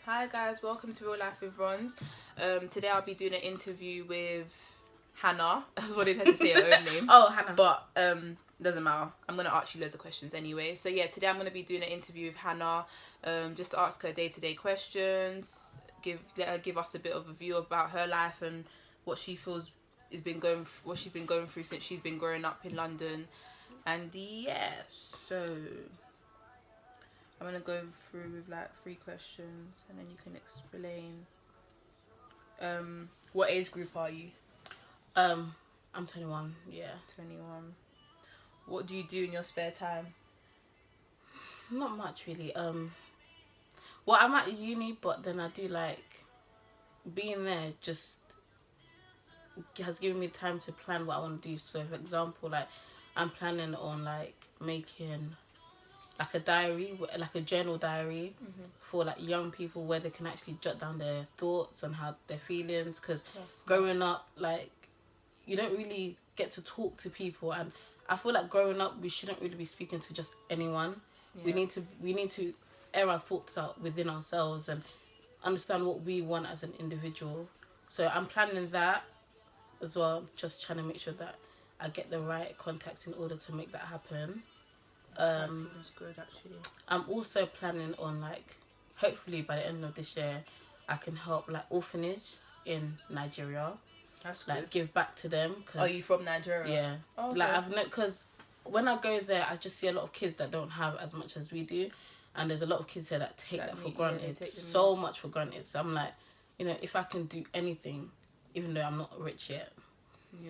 Hi guys, welcome to Real Life with Rons. Today I'll be doing an interview with Hannah. I wanted her to say her own name. Oh, Hannah. But doesn't matter. I'm gonna ask you loads of questions anyway. So yeah, today I'm gonna be doing an interview with Hannah. Just to ask her day-to-day questions. Let her give us a bit of a view about her life and what she feels what she's been going through since she's been growing up in London. And yeah, so I'm gonna go through with like 3 questions and then you can explain. What age group are you? I'm 21. Yeah. 21. What do you do in your spare time? Not much really. Well, I'm at uni, but then I do like being there. Just has given me time to plan what I want to do. So, for example, like I'm planning on like making like a diary, like a journal diary for like young people where they can actually jot down their thoughts and how their feelings. Because growing up, like you don't really get to talk to people, and I feel like growing up we shouldn't really be speaking to just anyone. Yeah. We need to air our thoughts out within ourselves and understand what we want as an individual. So I'm planning that as well, just trying to make sure that I get the right contacts in order to make that happen. That seems good actually. I'm also planning on like hopefully by the end of this year I can help like orphanage in Nigeria. That's Like good. give back to them. Cause, are you from Nigeria? Yeah. Oh, okay. Like I've known, because when I go there I just see a lot of kids that don't have as much as we do, and there's a lot of kids here that take that for granted, so much for granted. So I'm like, you know, if I can do anything, even though I'm not rich yet,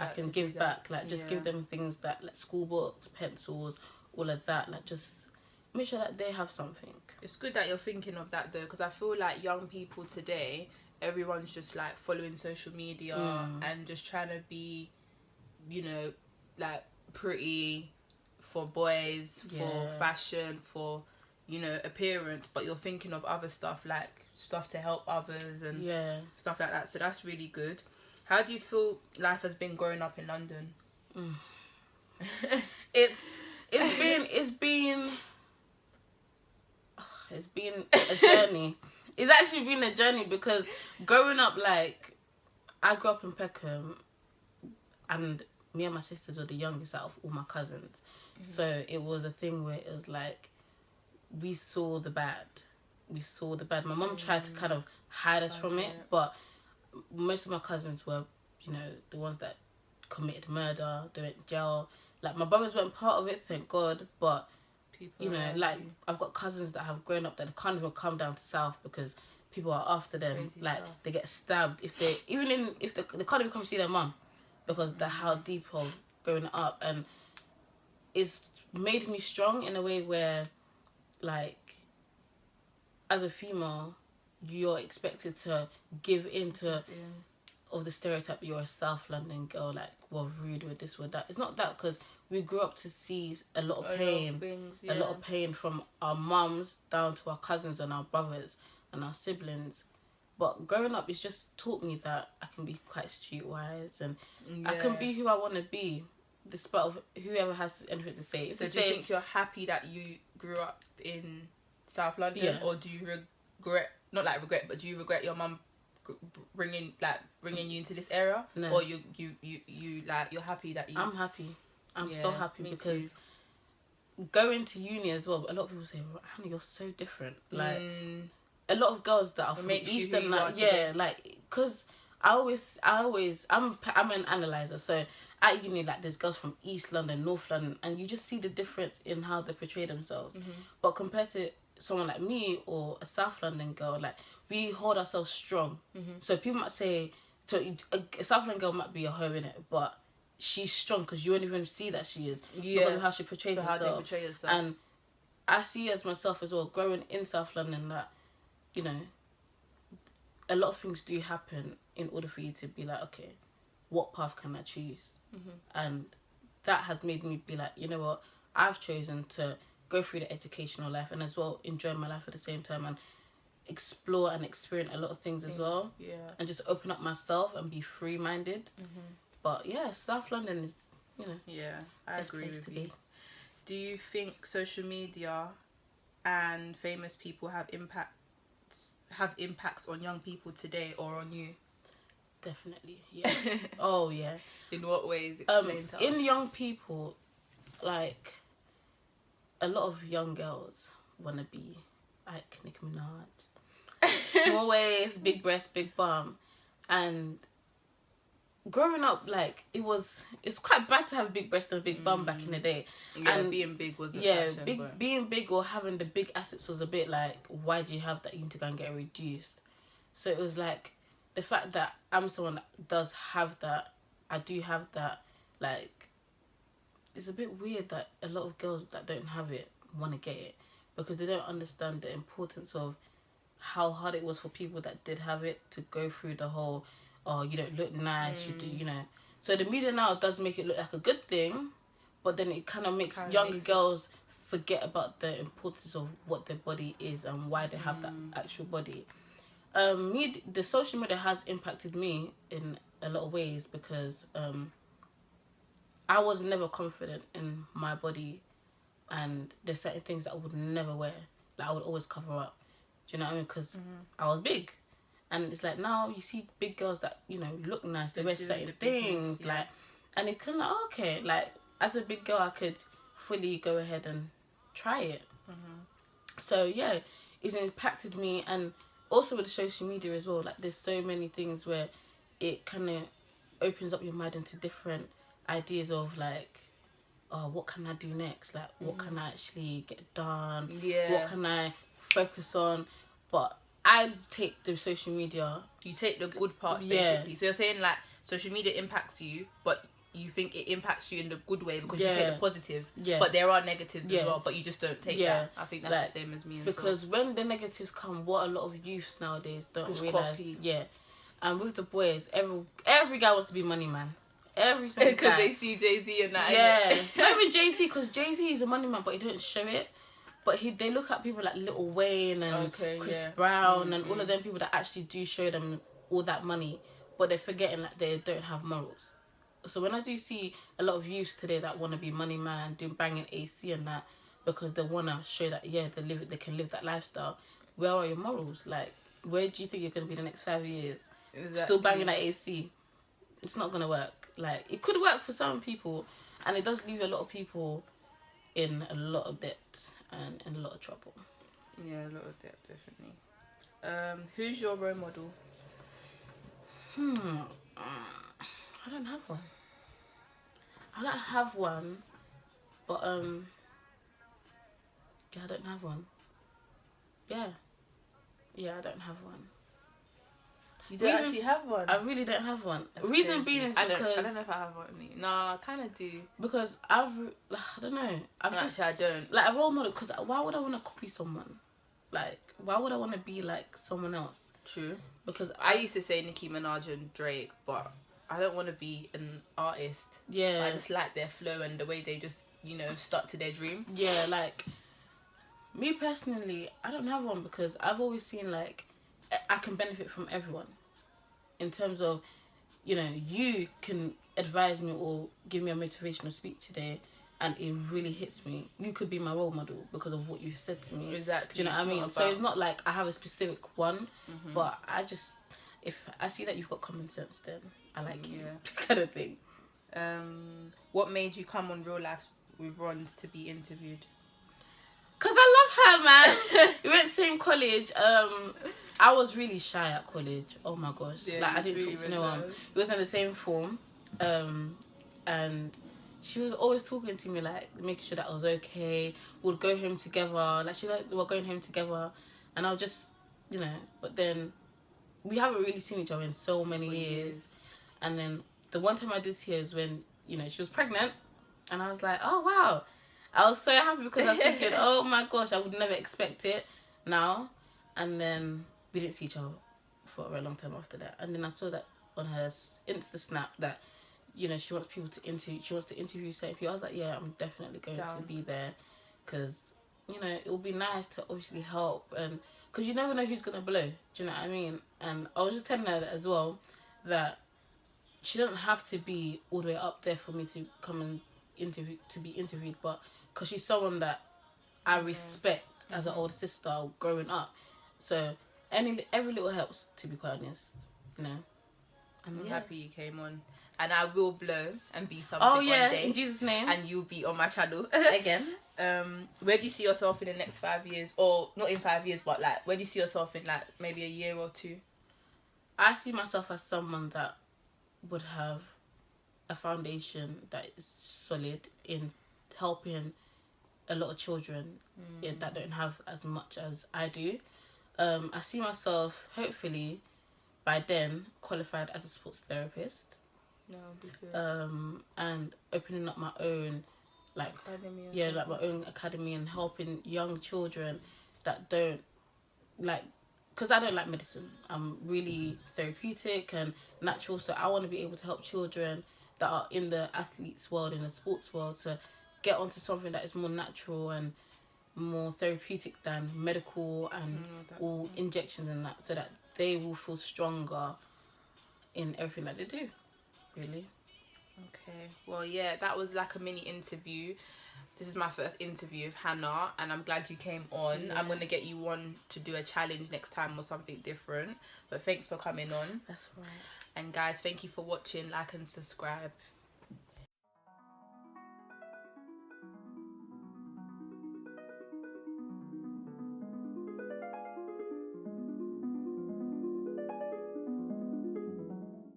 I can give back. Like just give them things that like school books, pencils, all of that. Like just make sure that they have something. It's good that you're thinking of that though, because I feel like young people today, everyone's just like following social media and just trying to be, you know, like pretty for boys, for fashion, for, you know, appearance, but you're thinking of other stuff, like stuff to help others and stuff like that. So that's really good. How do you feel life has been growing up in London? It's been a journey. It's actually been a journey because growing up, like I grew up in Peckham, and me and my sisters were the youngest out of all my cousins. So it was a thing where it was like we saw the bad. My mum tried to kind of hide us from it, but most of my cousins were, you know, the ones that committed murder, they went to jail. Like my brothers weren't part of it, thank God, but people, you know, like I've got cousins that have grown up that can't even come down to South because people are after them. Crazy like stuff. They get stabbed if they they can't even come see their mum because they're how deep of growing up, and it's made me strong in a way where, like, as a female, you're expected to give into of the stereotype you're a South London girl, like, well, rude with this, with that. It's not that, because we grew up to see a lot of pain, a lot of pain from our mums down to our cousins and our brothers and our siblings. But growing up, it's just taught me that I can be quite streetwise and I can be who I want to be, despite of whoever has anything to say. So do you think you're happy that you grew up in South London, or do you regret, not like regret, but do you regret your mum bringing you into this area? No. Or you like, you're happy that you... I'm happy. I'm so happy because going to uni as well, a lot of people say, Hannah, you're so different. Like, a lot of girls that are from Eastern, like, like, because I'm an analyzer, so at uni, like, there's girls from East London, North London, and you just see the difference in how they portray themselves. But compared to someone like me or a South London girl, like, we hold ourselves strong. So people might say, so a South London girl might be a hoe in it, but she's strong because you won't even see that she is because of how she portrays herself. How they portray herself. And I see as myself as well, growing in South London, that, you know, a lot of things do happen in order for you to be like, okay, what path can I choose? And that has made me be like, you know what, I've chosen to go through the educational life and as well enjoy my life at the same time and explore and experience a lot of things as well, and just open up myself and be free-minded. But yeah, South London is, you know, I agree with you. Do you think social media and famous people have impacts have impacts on young people today or on you? Definitely, yeah. Oh yeah. In what ways? Explain to us. In young people, like a lot of young girls want to be like Nicki Minaj. Small waist, big breast, big bum. And growing up, like, it's quite bad to have a big breast and a big bum back in the day. Yeah, and being big was a fashion. being big or having the big assets was a bit like, why do you have that? You need to go and get it reduced. So it was like, the fact that I'm someone that does have that, I do have that, like, it's a bit weird that a lot of girls that don't have it want to get it, because they don't understand the importance of how hard it was for people that did have it to go through the whole, oh, you don't look nice, you do, you know. So the media now does make it look like a good thing, but then it kind of makes younger girls forget about the importance of what their body is and why they have that actual body. The social media has impacted me in a lot of ways, because I was never confident in my body, and there's certain things that I would never wear, like I would always cover up. Do you know what I mean? Because I was big, and it's like, now you see big girls that, you know, look nice, they wear certain things, like, and it's kind of like, okay, like, as a big girl I could fully go ahead and try it. So yeah, it's impacted me. And also with the social media as well, like, there's so many things where it kind of opens up your mind into different ideas of, like, oh, what can I do next? Like, what can I actually get done? Yeah. What can I focus on? But I take the social media. You take the good parts, basically. So you're saying, like, social media impacts you, but you think it impacts you in the good way because you take the positive. Yeah. But there are negatives as well, but you just don't take that. I think that's like, the same as me as because when the negatives come, what a lot of youths nowadays don't just realise. copy. Yeah. And with the boys, every guy wants to be money man. Every single guy. Because they see Jay-Z and that. Yeah. Not even Jay-Z, because Jay-Z is a money man, but he don't show it. But they look at people like Lil Wayne and Chris Brown and all of them people that actually do show them all that money, but they're forgetting that they don't have morals. So when I do see a lot of youths today that want to be money man, doing banging AC and that, because they want to show that, yeah, they can live that lifestyle, where are your morals? Like, where do you think you're going to be the next 5 years? Exactly. Still banging that AC. It's not going to work. Like, it could work for some people, and it does leave a lot of people in a lot of debt and in a lot of trouble. Yeah, a lot of debt, definitely. Who's your role model? I don't have one. I don't have one, but yeah, I don't have one. Yeah, I don't have one. You don't actually have one? I really don't have one. That's Reason crazy. being is I because don't know if I have one. No, I kind of do. Because I don't know. Actually, I don't. Like, a role model, because why would I want to copy someone? Like, why would I want to be like someone else? True. Because I used to say Nicki Minaj and Drake, but I don't want to be an artist. Yeah. I just like their flow and the way they just, you know, stuck to their dream. Yeah, like, me personally, I don't have one, because I've always seen, like, I can benefit from everyone. In terms of, you know, you can advise me or give me a motivational speech today, and it really hits me. You could be my role model because of what you've said to me. Exactly. Do you know what I mean? So it's not like I have a specific one, but if I see that you've got common sense, then I like you, kind of thing. What made you come on Real Life with Rons to be interviewed? Cause I love her, man. We went to the same college. I was really shy at college. Oh my gosh, Yeah, like, I didn't talk to no one. We was in the same form, and she was always talking to me, like, making sure that I was okay. We'd go home together. Like, we're going home together, and I was just, you know. But then we haven't really seen each other in so many years. And then the one time I did see her is when, you know, she was pregnant, and I was like, oh wow. I was so happy, because I was thinking, oh my gosh, I would never expect it now. And then we didn't see each other for a very long time after that. And then I saw that on her Insta snap that, you know, she wants people to interview. She wants to interview certain people. I was like, yeah, I'm definitely going to be there, because, you know, it would be nice to obviously help, and because you never know who's gonna blow. Do you know what I mean? And I was just telling her that as well, that she doesn't have to be all the way up there for me to come and be interviewed, but because she's someone that I respect as an older sister growing up, so every little helps, to be quite honest, you know. And I'm yeah. happy you came on. And I will blow and be something Oh one yeah, day. in Jesus' name. And you'll be on my channel. Again. Where do you see yourself in the next 5 years? Or not in 5 years, but like where do you see yourself in like maybe a year or two? I see myself as someone that would have a foundation that is solid in helping a lot of children that don't have as much as I do. I see myself hopefully by then qualified as a sports therapist. No, be good. And opening up my own like my own academy and helping young children that don't like, because I don't like medicine. I'm really therapeutic and natural, so I want to be able to help children that are in the athletes world, in the sports world, to get onto something that is more natural and more therapeutic than medical and all injections and that, so that they will feel stronger in everything that they do, really. Okay, well, yeah, that was like a mini interview. This is my first interview with Hannah, and I'm glad you came on. Yeah. I'm going to get you on to do a challenge next time or something different. But thanks for coming on. That's right. And guys, thank you for watching. Like and subscribe.